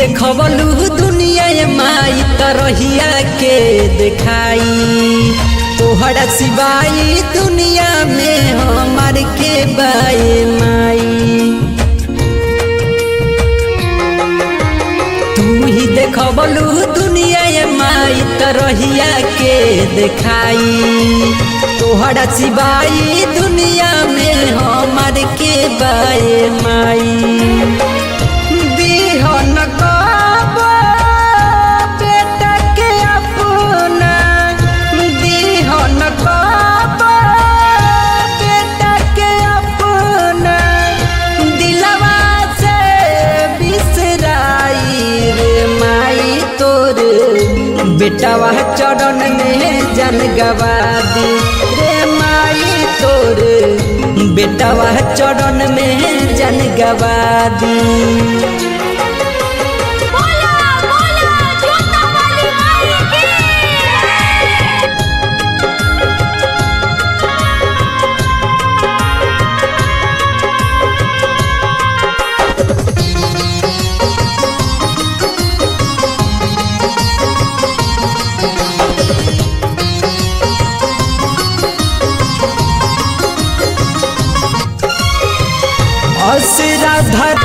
देखबलू दुनिया माई तरहिया के देखाई तोहरा सिवाई दुनिया में हमार के बाए माई। तू ही देखबलू दुनिया माई तरहिया के देखाई तोहरा सिवाई दुनिया में हमार के बाए माई। दिहन कब बेटा के अपना दिहन कब बेटा के अपना दिलवा से बिसराई रे माई तोर बेटावा चरण में जन गवा दी रे माई तोर बेटावा चरण में जन गवा दी। असरा धर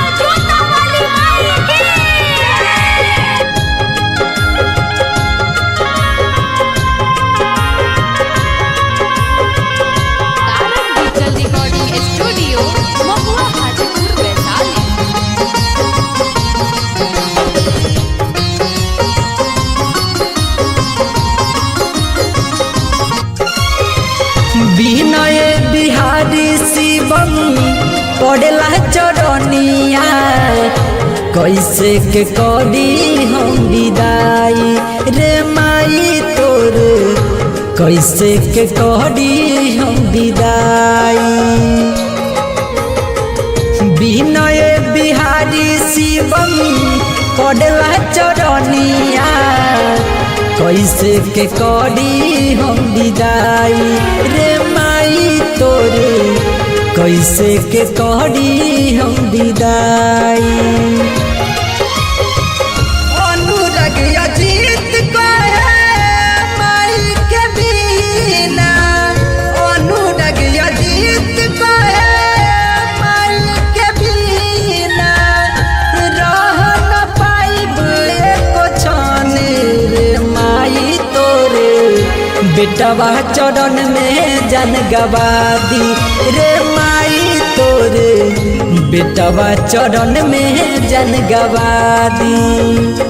डिजिटल रिकॉर्डिंग स्टूडियो महुआ हाजीपुर वैशाली। विनय बिहारी शिवम पड़ेला चरनिया कैसे के करी हम विदाई रे माई तोर कैसे के करी हम विदाई। विनय बिहारी शिवम पड़ेला चरनिया कैसे के करी हम विदाई रे माई तोर कैसे के करी हम विदाई। अनुराग अजीत माई के बिना अनुराग अजीत माई के बिना रह न पाइब एको क्षण रे माई तोरे बेटवा चरण में जन गवा दी रे माई तोरे बेटवा चरण में जन गवा दी।